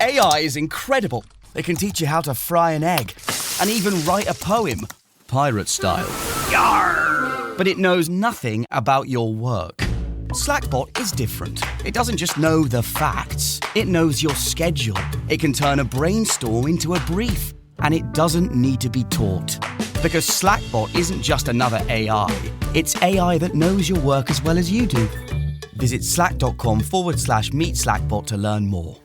AI is incredible. It can teach you how to fry an egg and even write a poem, pirate style. Yarr! But it knows nothing about your work. Slackbot is different. It doesn't just know the facts. It knows your schedule. It can turn a brainstorm into a brief. And it doesn't need to be taught. Because Slackbot isn't just another AI. It's AI that knows your work as well as you do. Visit slack.com/meet Slackbot to learn more.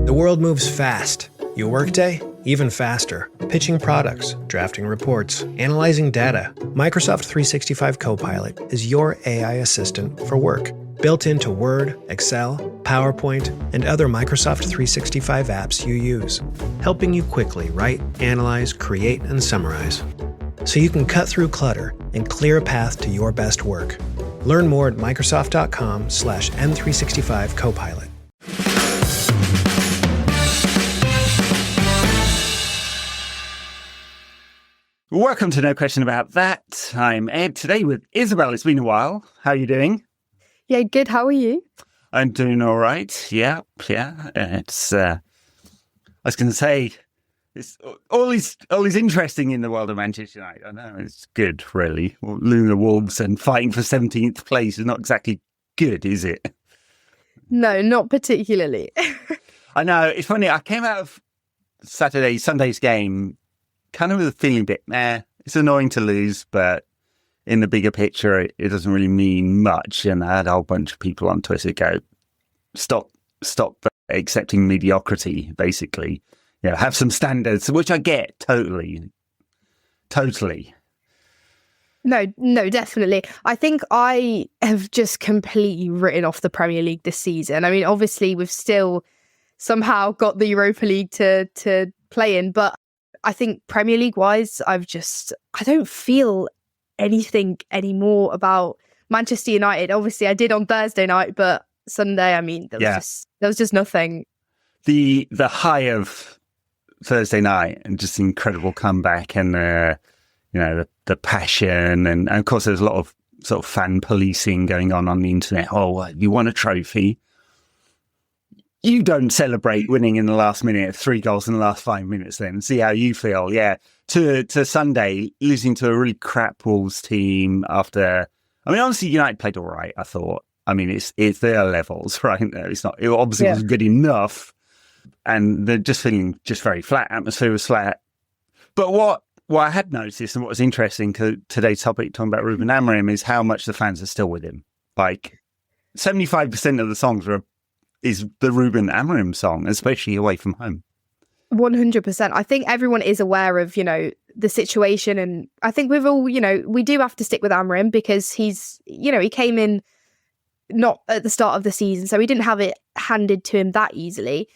The world moves fast. Your workday, even faster. Pitching products, drafting reports, analyzing data. Microsoft 365 Copilot is your AI assistant for work. Built into Word, Excel, PowerPoint, and other Microsoft 365 apps you use. Helping you quickly write, analyze, create, and summarize. So you can cut through clutter and clear a path to your best work. Learn more at Microsoft.com/M365 Copilot. Welcome to No Question About That. I'm Ed, today with Isabel. It's been a while. How are you doing? Yeah, good. How are you? I'm doing all right. Yeah. It's. I was going to say, it's always interesting in the world of Manchester United. I know it's good, really. Well, Lunar Wolves and fighting for 17th place is not exactly good, is it? No, not particularly. I know. It's funny. I came out of Sunday's game kind of with a feeling a bit, it's annoying to lose, but in the bigger picture, it doesn't really mean much. And I had a whole bunch of people on Twitter go, stop accepting mediocrity, basically. You know, have some standards, which I get totally. No, definitely. I think I have just completely written off the Premier League this season. I mean, obviously, we've still somehow got the Europa League to play in, but I think Premier League wise, I don't feel anything anymore about Manchester United. Obviously, I did on Thursday night, but Sunday, I mean, there was just nothing. The high of Thursday night and just incredible comeback and the passion and of course there's a lot of sort of fan policing going on the internet. Oh, you won a trophy. You don't celebrate winning in the last minute, 3 goals in the last 5 minutes then. See how you feel. Yeah. To Sunday, losing to a really crap Wolves team after... I mean, honestly, United played all right, I thought. I mean, it's their levels, right? It obviously wasn't good enough. And they're just feeling just very flat. Atmosphere was flat. But what I had noticed and what was interesting, today's topic, talking about Ruben Amorim, is how much the fans are still with him. Like, 75% of the songs is the Ruben Amorim song, especially away from home. 100%. I think everyone is aware of, the situation. And I think we've all, we do have to stick with Amorim because he's, he came in not at the start of the season, so he didn't have it handed to him that easily.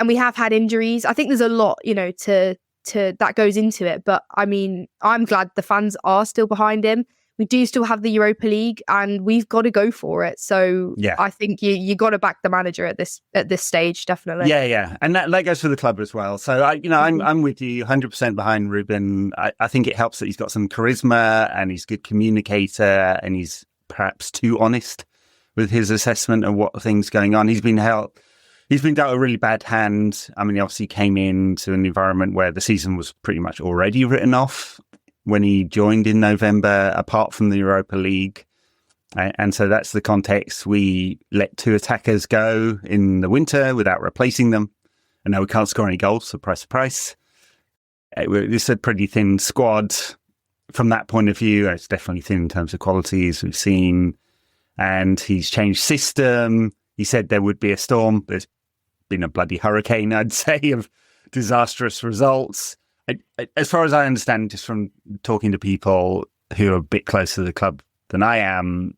And we have had injuries. I think there's a lot, to that goes into it. But I mean, I'm glad the fans are still behind him. We do still have the Europa League and we've got to go for it. So yeah. I think you got to back the manager at this stage, definitely. Yeah. And that goes for the club as well. So, I'm with you 100% behind Ruben. I think it helps that he's got some charisma and he's a good communicator and he's perhaps too honest with his assessment of what things going on. He's been dealt a really bad hand. I mean, he obviously came into an environment where the season was pretty much already written off when he joined in November, apart from the Europa League. And so that's the context. We let 2 attackers go in the winter without replacing them. And now we can't score any goals, surprise. It's a pretty thin squad from that point of view. It's definitely thin in terms of quality, as we've seen. And he's changed system. He said there would be a storm. There's been a bloody hurricane, I'd say, of disastrous results. As far as I understand, just from talking to people who are a bit closer to the club than I am,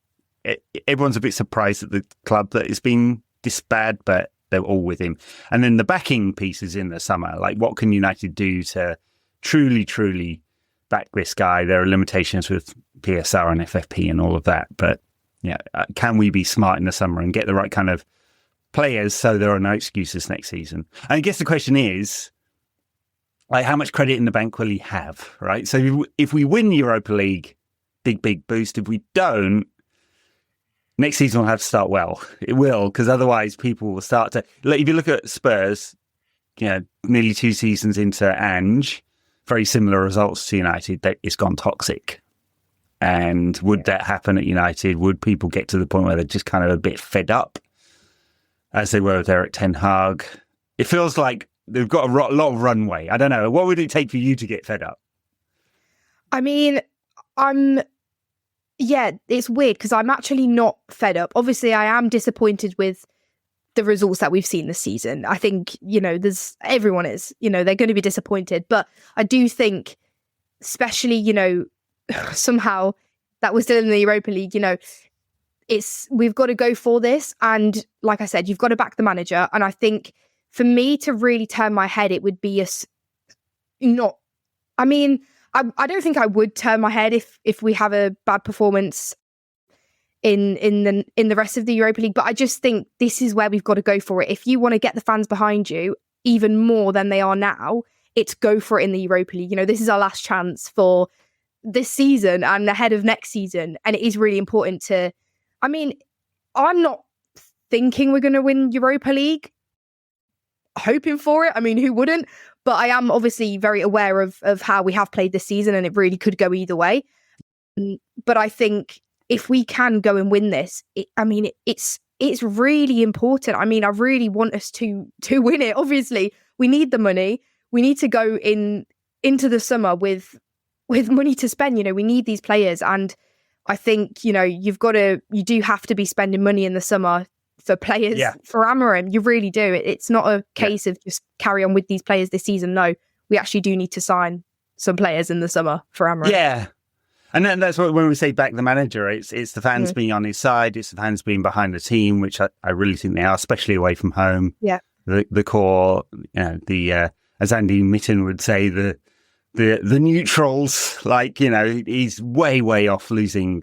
everyone's a bit surprised at the club that it's been this bad, but they're all with him. And then the backing pieces in the summer, like what can United do to truly back this guy? There are limitations with PSR and FFP and all of that, but can we be smart in the summer and get the right kind of players so there are no excuses next season? And I guess the question is, like, how much credit in the bank will he have, right? So if we win the Europa League, big boost. If we don't, next season will have to start well. It will, because otherwise people will start to... If you look at Spurs, nearly 2 seasons into Ange, very similar results to United, it's gone toxic. And would that happen at United? Would people get to the point where they're just kind of a bit fed up, as they were with Eric Ten Hag? It feels like they've got a lot of runway. I don't know. What would it take for you to get fed up? I mean, it's weird because I'm actually not fed up. Obviously, I am disappointed with the results that we've seen this season. I think, everyone is, they're going to be disappointed. But I do think, especially, somehow that we're still in the Europa League, we've got to go for this. And like I said, you've got to back the manager. And I think for me to really turn my head, it would be I don't think I would turn my head if we have a bad performance in the rest of the Europa League. But I just think this is where we've got to go for it. If you want to get the fans behind you even more than they are now, it's go for it in the Europa League. This is our last chance for this season and ahead of next season. And it is really important I'm not thinking we're going to win Europa League, hoping for it. Who wouldn't? But I am obviously very aware of how we have played this season, and it really could go either way. But I think if we can go and win this, it's really important. I really want us to win it. Obviously, we need the money. We need to go into the summer with money to spend. We need these players, and I think you do have to be spending money in the summer for players, for Amorim. You really do. It's not a case of just carry on with these players this season. No, we actually do need to sign some players in the summer for Amorim. Yeah. And then that's what, when we say back the manager, it's the fans being on his side, it's the fans being behind the team, which I really think they are, especially away from home. Yeah. The core, as Andy Mitten would say, the neutrals, he's way off losing,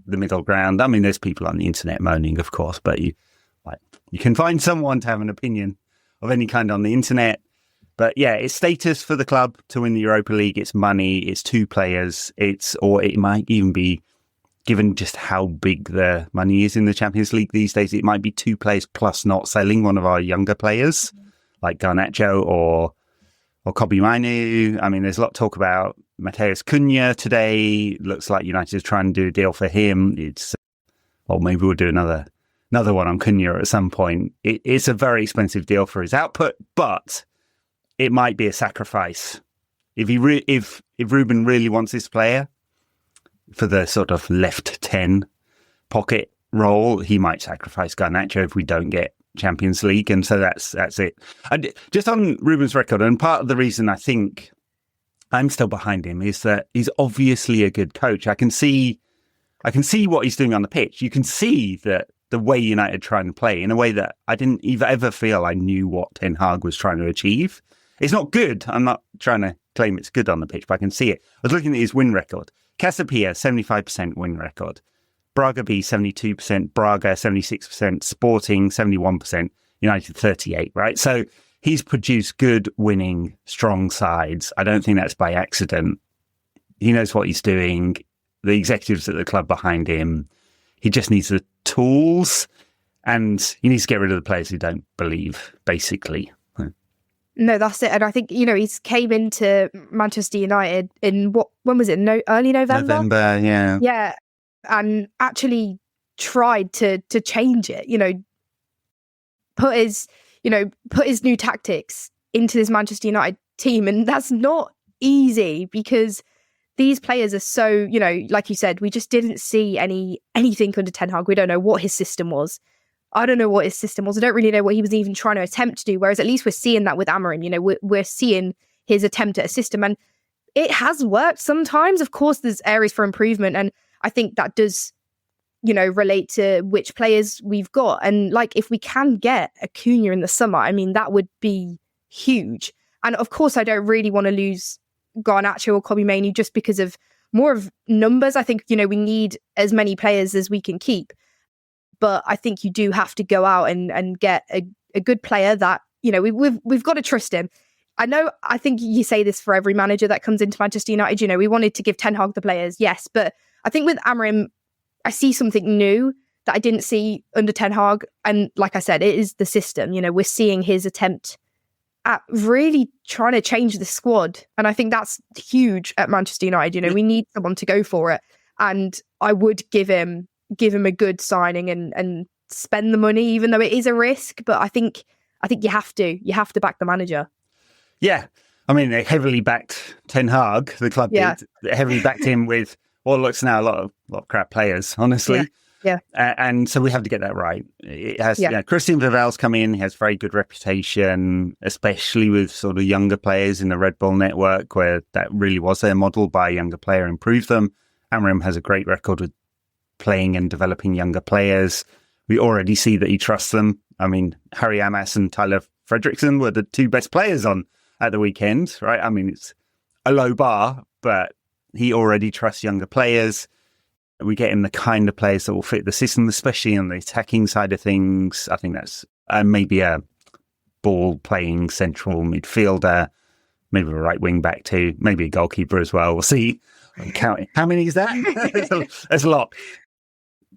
the middle ground. There's people on the internet moaning, of course, but you can find someone to have an opinion of any kind on the internet. But yeah, it's status for the club to win the Europa League. It's money. It's 2 players. Or it might even be, given just how big the money is in the Champions League these days, it might be 2 players plus not selling one of our younger players, like Garnacho or Kobe Mainu. There's a lot of talk about Mateus Cunha today. Looks like United is trying to do a deal for him. Maybe we'll do another one on Cunha at some point. It's a very expensive deal for his output, but it might be a sacrifice. If Ruben really wants this player for the sort of left 10 pocket role, he might sacrifice Garnacho if we don't get Champions League. And so that's it. And just on Ruben's record, and part of the reason I think I'm still behind him is that he's obviously a good coach. I can see what he's doing on the pitch. You can see that the way United are trying to play in a way that I didn't ever feel I knew what Ten Hag was trying to achieve. It's not good. I'm not trying to claim it's good on the pitch, but I can see it. I was looking at his win record. Casapia, 75% win record. Braga B, 72%. Braga, 76%. Sporting, 71%. United, 38%, right? So he's produced good, winning, strong sides. I don't think that's by accident. He knows what he's doing. The executives at the club behind him. He just needs the tools, and he needs to get rid of the players who don't believe, basically. No, that's it. And I think, he's came into Manchester United in when was it? Early November? November, yeah. Yeah. And actually tried to change it, put his new tactics into this Manchester United team. And that's not easy because these players are so, like you said, we just didn't see anything under Ten Hag. We don't know what his system was. I don't know what his system was. I don't really know what he was even trying to attempt to do. Whereas at least we're seeing that with Amorim. We're seeing his attempt at a system, and it has worked sometimes. Of course, there's areas for improvement, and I think that does, relate to which players we've got. And if we can get Acuna in the summer, that would be huge. And of course, I don't really want to lose Garnacho or Kobe Mainu just because of more of numbers. I think, we need as many players as we can keep. But I think you do have to go out and get a good player that, we've got to trust him. I think you say this for every manager that comes into Manchester United. We wanted to give Ten Hag the players, yes. But I think with Amorim, I see something new. that I didn't see under Ten Hag. And like I said, it is the system. We're seeing his attempt at really trying to change the squad. And I think that's huge at Manchester United. We need someone to go for it. And I would give him a good signing and spend the money, even though it is a risk. But I think you have to back the manager. Yeah. I mean, they heavily backed Ten Hag, the club did. They heavily backed him with what looks now a lot of crap players, honestly. Yeah. And so we have to get that right. It has, Christian Vival's come in, he has very good reputation, especially with sort of younger players in the Red Bull network, where that really was their model, buy a younger player, improve them. Amorim has a great record with playing and developing younger players. We already see that he trusts them. I mean, Harry Amas and Tyler Fredrickson were the two best players on at the weekend, right? I mean, it's a low bar, but he already trusts younger players. We get him the kind of players that will fit the system, especially on the attacking side of things. I think that's maybe a ball-playing central midfielder, maybe a right wing-back too, maybe a goalkeeper as well. We'll see. I'm counting. How many is that? That's a lot.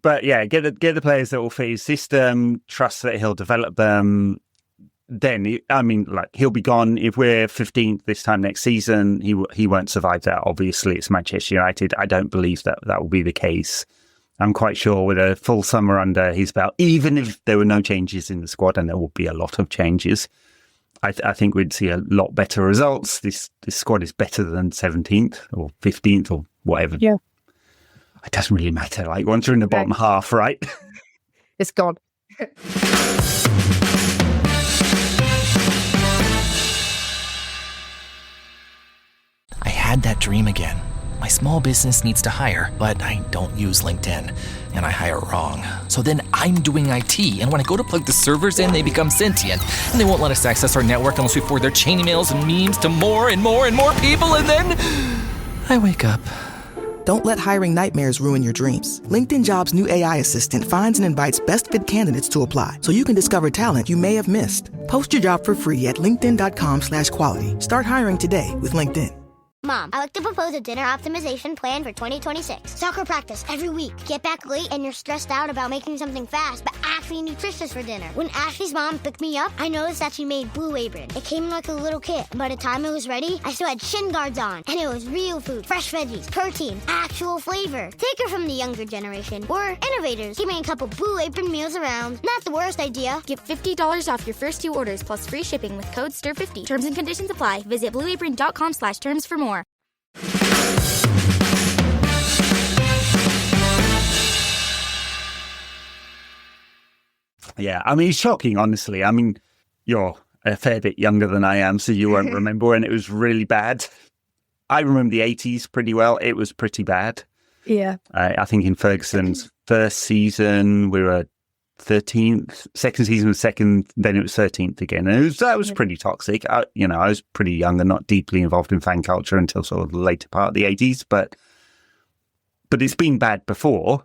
But yeah, get the players that will fit his system, trust that he'll develop them. Then, he'll be gone. If we're 15th this time next season, he won't survive that. Obviously, it's Manchester United. I don't believe that will be the case. I'm quite sure with a full summer under his belt, even if there were no changes in the squad, and there will be a lot of changes, I think we'd see a lot better results. This squad is better than 17th or 15th or whatever. Yeah. It doesn't really matter. Like, once you're in the bottom half, right? It's gone. I had that dream again. My small business needs to hire, but I don't use LinkedIn, and I hire wrong. So then I'm doing IT, and when I go to plug the servers in, they become sentient, and they won't let us access our network unless we forward their chain emails and memes to more and more and more people, and then I wake up. Don't let hiring nightmares ruin your dreams. LinkedIn Jobs' new AI assistant finds and invites best fit candidates to apply, so you can discover talent you may have missed. Post your job for free at linkedin.com/quality. Start hiring today with LinkedIn. Mom, I like to propose a dinner optimization plan for 2026. Soccer practice every week. Get back late and you're stressed out about making something fast, but actually nutritious for dinner. When Ashley's mom picked me up, I noticed that she made Blue Apron. It came like a little kit. By the time it was ready, I still had shin guards on. And it was real food, fresh veggies, protein, actual flavor. Take her from the younger generation. We're innovators, keeping a couple Blue Apron meals around. Not the worst idea. Get $50 off your first 2 orders plus free shipping with code STIR50. Terms and conditions apply. Visit blueapron.com/terms for more. Yeah, I mean, it's shocking, honestly. I mean, you're a fair bit younger than I am, so you won't remember when it was really bad. I remember the 80s pretty well. It was pretty bad. Yeah. I think in Ferguson's first season, we were 13th. Second season was second, then it was 13th again. And that was pretty toxic. I was pretty young and not deeply involved in fan culture until sort of the later part of the 80s. But it's been bad before.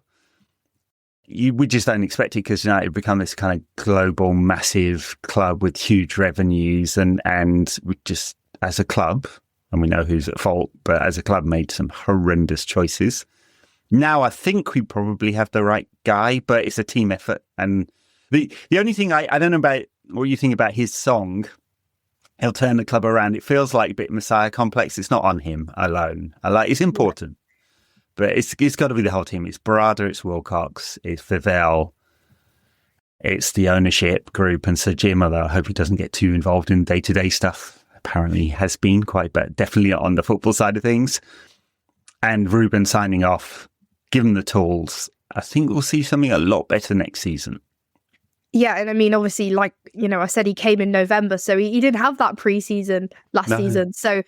We just don't expect it because United become this kind of global, massive club with huge revenues. And we just, as a club, and we know who's at fault, but as a club made some horrendous choices. Now, I think we probably have the right guy, but it's a team effort. And the only thing I don't know about what you think about his song, He'll Turn the Club Around. It feels like a bit Messiah complex. It's not on him alone. It's important, but it's got to be the whole team. It's Barada, it's Wilcox, it's Vivel, it's the ownership group, and Sir Jim, although I hope he doesn't get too involved in day-to-day stuff. Apparently has been quite, but definitely on the football side of things. And Ruben signing off. Give them the tools. I think we'll see something a lot better next season. Yeah, and I mean, obviously, like, I said he came in November, so he didn't have that pre-season last season. So,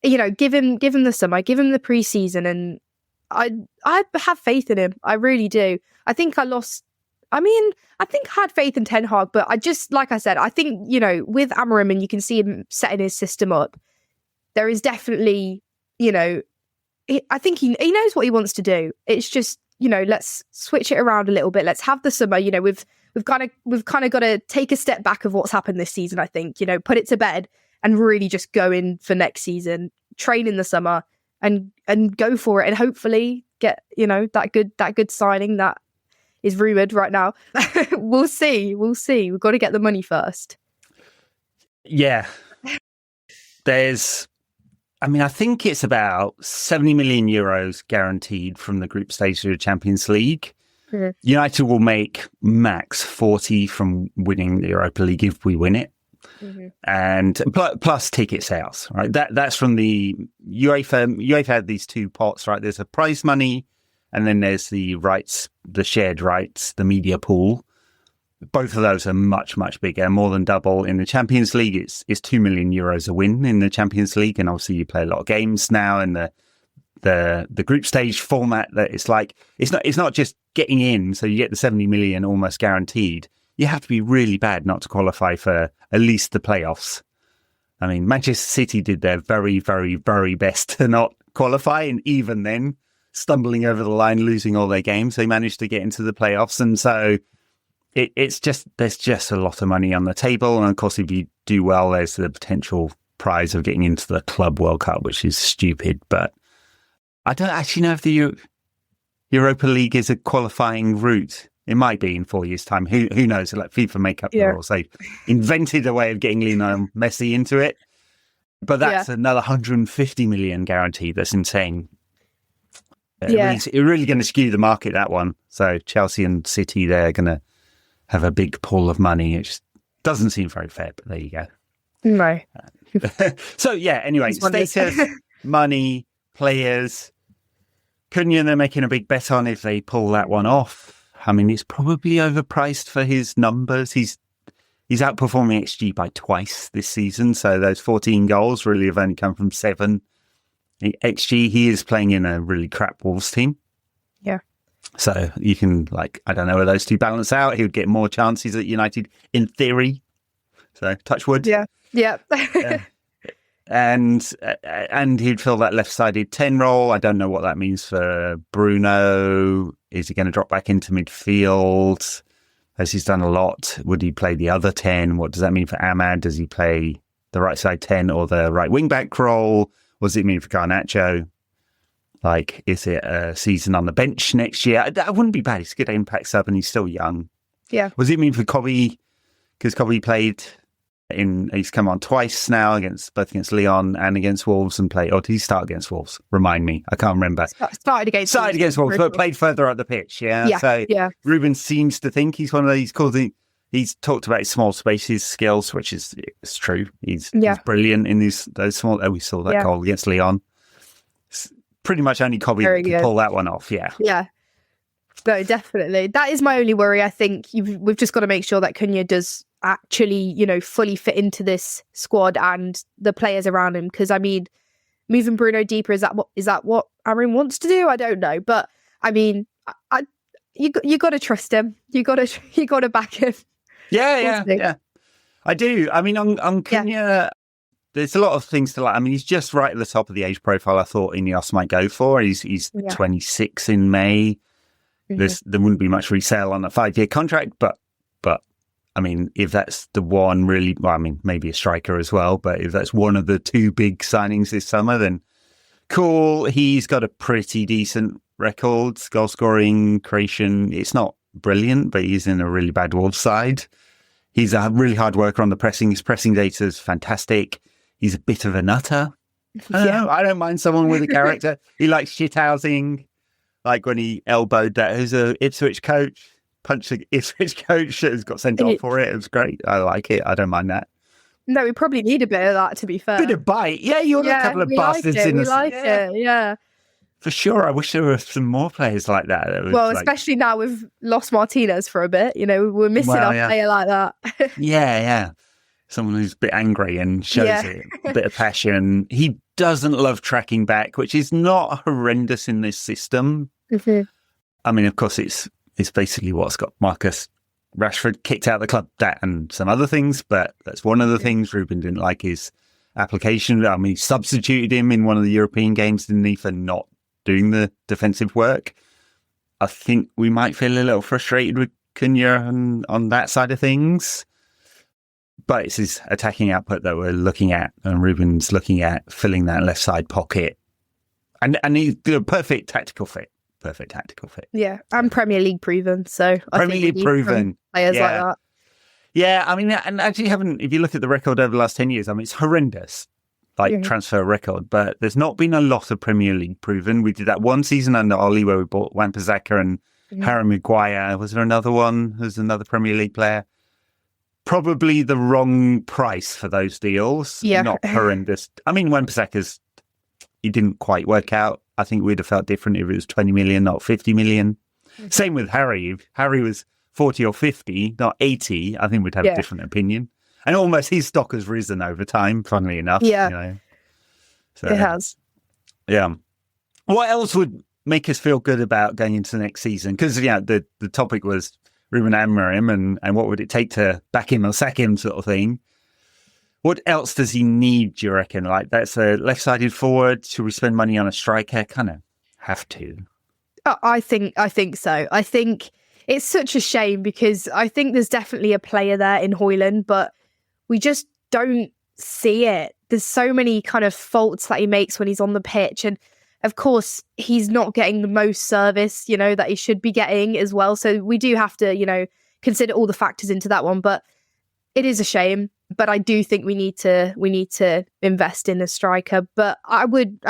give him the summer, give him the pre-season, and I have faith in him. I really do. I think I had faith in Ten Hag, but I just, like I said, I think, with Amorim, and you can see him setting his system up, there is definitely, I think he knows what he wants to do. It's just, let's switch it around a little bit. Let's have the summer. We've kind of got to take a step back of what's happened this season. I think, put it to bed and really just go in for next season, train in the summer and go for it, and hopefully get that good signing that is rumoured right now. We'll see. We've got to get the money first. Yeah. I think it's about 70 million euros guaranteed from the group stage of the Champions League. Mm-hmm. United will make max 40 from winning the Europa League if we win it. Mm-hmm. And plus ticket sales, right? That's from the UEFA. UEFA had these two pots, right? There's a prize money, and then there's the rights, the shared rights, the media pool. Both of those are much, much bigger, more than double. In the Champions League, it's 2 million euros a win in the Champions League, and obviously you play a lot of games now. And the group stage format, that it's not just getting in, so you get the 70 million almost guaranteed. You have to be really bad not to qualify for at least the playoffs. I mean, Manchester City did their very, very, very best to not qualify, and even then, stumbling over the line, losing all their games, they managed to get into the playoffs. And so there's just a lot of money on the table. And of course, if you do well, there's the potential prize of getting into the Club World Cup, which is stupid. But I don't actually know if the Europa League is a qualifying route. It might be in 4 years' time. Who knows? Like FIFA make up the rules. They invented a way of getting Lionel Messi into it. But that's another 150 million guarantee. That's insane. It's really going to skew the market, that one. So Chelsea and City, they're going to have a big pool of money. It just doesn't seem very fair, but there you go. No. So, anyway, status, money, players. Cunha, they're making a big bet on if they pull that one off. I mean, it's probably overpriced for his numbers. He's outperforming XG by twice this season. So those 14 goals really have only come from 7 XG. He is playing in a really crap Wolves team. Yeah. So you can, I don't know where those two balance out. He would get more chances at United in theory. So touch wood. Yeah. Yeah. And he'd fill that left-sided 10 role. I don't know what that means for Bruno. Is he going to drop back into midfield, as he's done a lot? Would he play the other 10? What does that mean for Ahmad? Does he play the right side 10 or the right wing-back role? What does it mean for Garnacho? Is it a season on the bench next year? That wouldn't be bad. He's a good impact sub and he's still young. Yeah. What does it mean for Kobe? Because Kobe played... he's come on twice now, both against Lyon and against Wolves, and played. Or did he start against Wolves? Remind me, I can't remember. Started against Wolves, but played further up the pitch. So Ruben seems to think he's one of those. He's talked about his small spaces skills, which is true. He's brilliant in those small. We saw that goal against Lyon. It's pretty much only Kobe can pull that one off. Yeah. No, definitely. That is my only worry. I think we've just got to make sure that Cunha does actually, fully fit into this squad and the players around him. Because I mean, moving Bruno deeper, is that what Amorim wants to do? I don't know, but I mean, you got to trust him. You got to back him. Yeah. I do. I mean, on Cunha, there's a lot of things to like. I mean, he's just right at the top of the age profile I thought Ineos might go for. He's 26 in May. Mm-hmm. There wouldn't be much resale on a 5-year contract, but I mean, if that's the one really, well, I mean, maybe a striker as well, but if that's one of the two big signings this summer, then cool. He's got a pretty decent record, goal scoring, creation. It's not brilliant, but he's in a really bad Wolves side. He's a really hard worker on the pressing. His pressing data is fantastic. He's a bit of a nutter. I don't mind someone with a character. He likes shithousing, like when he elbowed that who's a Ipswich coach. Punched the Ipswich coach who's got sent off for it. It was great. I like it. I don't mind that. No, we probably need a bit of that, to be fair. Bit of bite. Yeah, you're a couple of bastards in the... We like it, yeah. For sure. I wish there were some more players like that. Especially now we've lost Martinez for a bit. We're missing our player like that. Yeah. Someone who's a bit angry and shows it. A bit of passion. He doesn't love tracking back, which is not horrendous in this system. Mm-hmm. I mean, of course, it's basically what's got Marcus Rashford kicked out of the club, that and some other things, but that's one of the things. Ruben didn't like his application. I mean, he substituted him in one of the European games, didn't he, for not doing the defensive work. I think we might feel a little frustrated with Cunha on that side of things, but it's his attacking output that we're looking at, and Ruben's looking at filling that left side pocket. And he's a perfect tactical fit perfect tactical fit. Yeah, and Premier League proven. So Premier League proven players like that. Yeah, I mean, and actually if you look at the record over the last 10 years, I mean, it's horrendous, transfer record, but there's not been a lot of Premier League proven. We did that one season under Ollie where we bought Wan-Bissaka and Harry Maguire. Was there another one? There's another Premier League player. Probably the wrong price for those deals. Yeah. Not horrendous. I mean, Wan-Bissaka's, he didn't quite work out. I think we'd have felt different if it was 20 million, not 50 million. Same with Harry. If Harry was 40 or 50, not 80, I think we'd have a different opinion. And almost his stock has risen over time, funnily enough. Yeah. So, it has. Yeah. What else would make us feel good about going into the next season? Because, the topic was Ruben Amorim and what would it take to back him or sack him sort of thing. What else does he need, do you reckon? Like, that's a left-sided forward. Should we spend money on a striker? Kind of have to. I think so. I think it's such a shame because I think there's definitely a player there in Højlund, but we just don't see it. There's so many kind of faults that he makes when he's on the pitch. And of course, he's not getting the most service, that he should be getting as well. So we do have to, consider all the factors into that one. But it is a shame. But I do think we need to invest in a striker. But I don't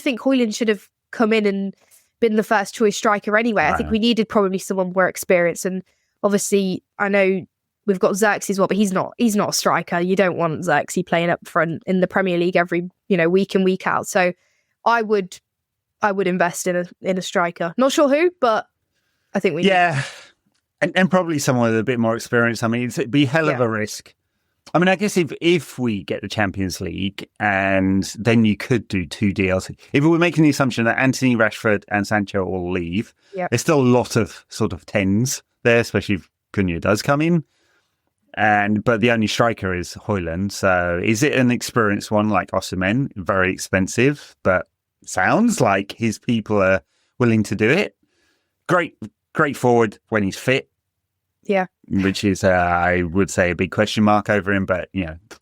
think Højlund should have come in and been the first choice striker anyway. I think we needed probably someone more experienced. And obviously, I know we've got Xerxes as well, but he's not a striker. You don't want Xerxes playing up front in the Premier League every week in, week out. So I would invest in a striker. Not sure who, but I think we need. And probably someone with a bit more experience. I mean, it'd be a hell of a risk. I mean, I guess if we get the Champions League, and then you could do 2 deals. If we were making the assumption that Anthony, Rashford and Sancho will leave, there's still a lot of sort of 10s there, especially if Cunha does come in. But the only striker is Højlund. So is it an experienced one like Osimhen? Very expensive, but sounds like his people are willing to do it. Great forward when he's fit. Yeah. Which is, I would say, a big question mark over him, but,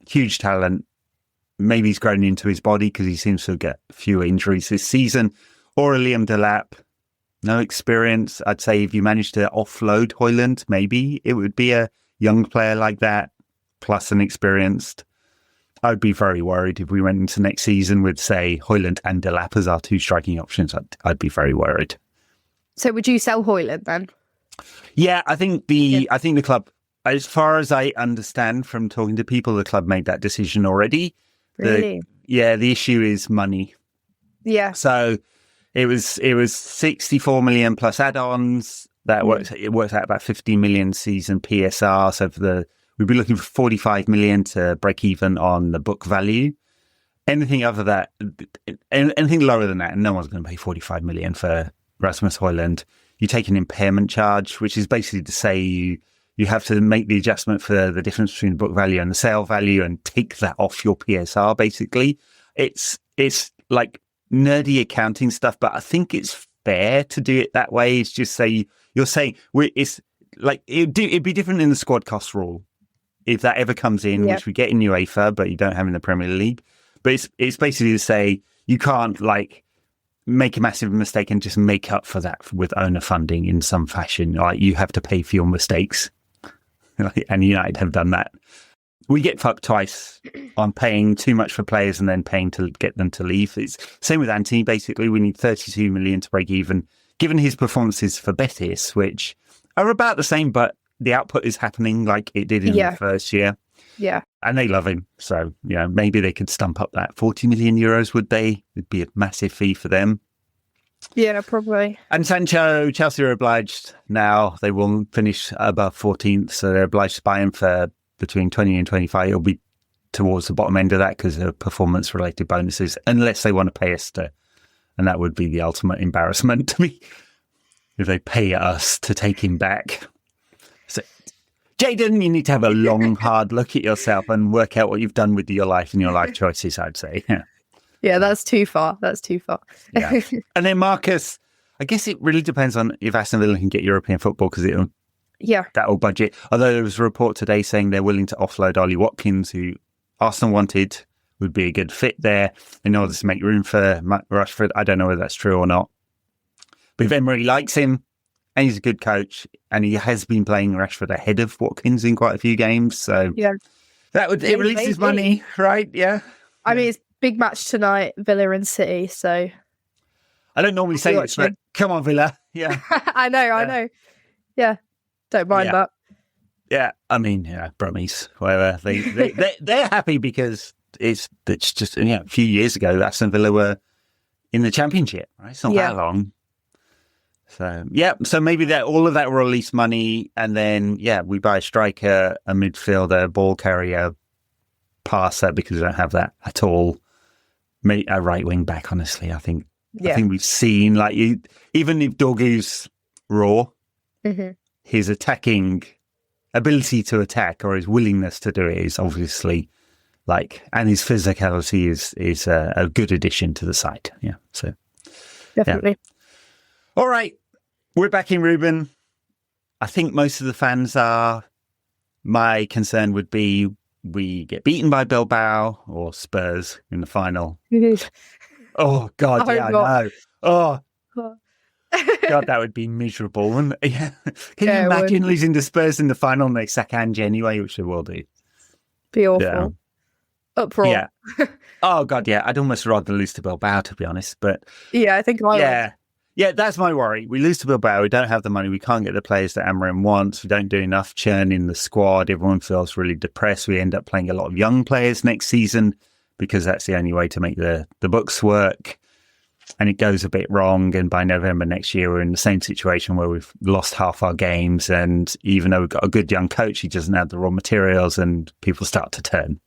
huge talent. Maybe he's grown into his body because he seems to get fewer injuries this season. Or a Liam Delap, no experience. I'd say if you manage to offload Højlund, maybe it would be a young player like that, plus an experienced. I'd be very worried if we went into next season with, say, Højlund and Delap as our 2 striking options. I'd be very worried. So would you sell Højlund then? Yeah, I think the club, as far as I understand from talking to people, the club made that decision already. Really? The issue is money. Yeah. So it was 64 million plus add-ons. That works out about 50 million season PSR. So we'd be looking for 45 million to break even on the book value. Anything other than that, anything lower than that, and no one's going to pay 45 million for Rasmus Højlund. You take an impairment charge, which is basically to say you have to make the adjustment for the difference between the book value and the sale value and take that off your PSR, basically. It's like nerdy accounting stuff, but I think it's fair to do it that way. It's just you're saying it's like it'd be different in the squad cost rule if that ever comes in, which we get in UEFA, but you don't have in the Premier League. But it's basically to say you can't make a massive mistake and just make up for that with owner funding in some fashion. Like, you have to pay for your mistakes. And United have done that. We get fucked twice on paying too much for players and then paying to get them to leave. It's same with Anthony. Basically, we need 32 million to break even, given his performances for Betis, which are about the same, but the output is happening like it did in the first year. Yeah. And they love him. So, maybe they could stump up that 40 million euros, would they? It'd be a massive fee for them. Yeah, probably. And Sancho, Chelsea are obliged now. They will finish above 14th, so they're obliged to buy him for between 20 and 25. It'll be towards the bottom end of that because of performance-related bonuses, unless they want to pay us to. And that would be the ultimate embarrassment to me, if they pay us to take him back. So, Jayden, you need to have a long, hard look at yourself and work out what you've done with your life and your life choices, I'd say. Yeah, that's too far. Yeah. And then Marcus, I guess it really depends on if Aston Villa can get European football because that'll budget. Although there was a report today saying they're willing to offload Ollie Watkins, who Arsenal wanted, would be a good fit there in order to make room for Rashford. I don't know whether that's true or not. But if Emery likes him, and he's a good coach, and he has been playing Rashford ahead of Watkins in quite a few games, so that would it releases money, right? Yeah. I mean, it's big match tonight, Villa and City. So I don't normally say this, but come on, Villa. Yeah, I know. Yeah, don't mind that. Yeah, I mean, Brummies, whatever. They're happy because it's just a few years ago, Aston Villa were in the Championship, right? It's not that long. So maybe all of that will release money, and then we buy a striker, a midfielder, ball carrier, passer, because we don't have that at all. A right wing back, honestly, I think we've seen even if Dorgu's raw, his attacking ability to attack or his willingness to do it is obviously and his physicality is a good addition to the side. Yeah, so definitely. All right. We're backing Ruben. I think most of the fans are. My concern would be we get beaten by Bilbao or Spurs in the final. Oh, God, I know. Oh, God, that would be miserable, wouldn't it? Yeah. Can you imagine losing to Spurs in the final and they sack Ange anyway, which they will do? Be awful. Yeah. Uproar. Yeah. Oh, God, yeah. I'd almost rather lose to Bilbao, to be honest. But yeah, I think I would. Yeah, that's my worry. We lose to Bilbao. We don't have the money. We can't get the players that Amorim wants. We don't do enough churn in the squad. Everyone feels really depressed. We end up playing a lot of young players next season because that's the only way to make the books work. And it goes a bit wrong. And by November next year, we're in the same situation where we've lost half our games. And even though we've got a good young coach, he doesn't have the raw materials and people start to turn.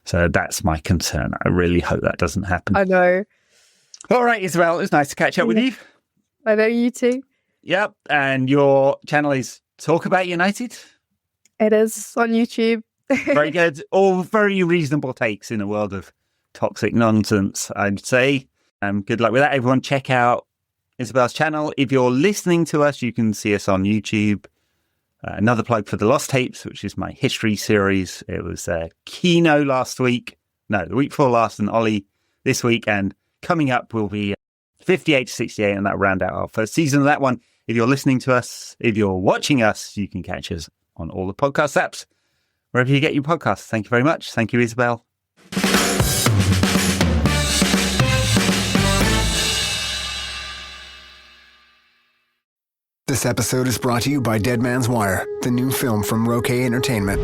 So that's my concern. I really hope that doesn't happen. I know. All right, Isabel, it was nice to catch up with you. I know, you too. Yep, and your channel is Talk About United? It is on YouTube. Very good. All very reasonable takes in a world of toxic nonsense, I'd say. Good luck with that. Everyone check out Isabel's channel. If you're listening to us, you can see us on YouTube. Another plug for The Lost Tapes, which is my history series. It was Kino last week. No, the week before last, and Ollie this week, and coming up will be 58 to 68, and that'll round out our first season of that one. If you're listening to us, if you're watching us, you can catch us on all the podcast apps, wherever you get your podcasts. Thank you very much. Thank you, Isabel. This episode is brought to you by Dead Man's Wire, the new film from Roquet Entertainment.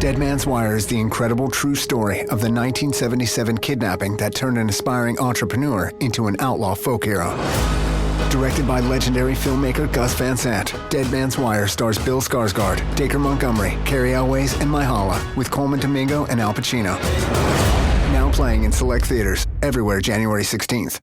Dead Man's Wire is the incredible true story of the 1977 kidnapping that turned an aspiring entrepreneur into an outlaw folk hero. Directed by legendary filmmaker Gus Van Sant, Dead Man's Wire stars Bill Skarsgård, Dacre Montgomery, Carrie Elways, and Myha'la, with Coleman Domingo and Al Pacino. Now playing in select theaters everywhere January 16th.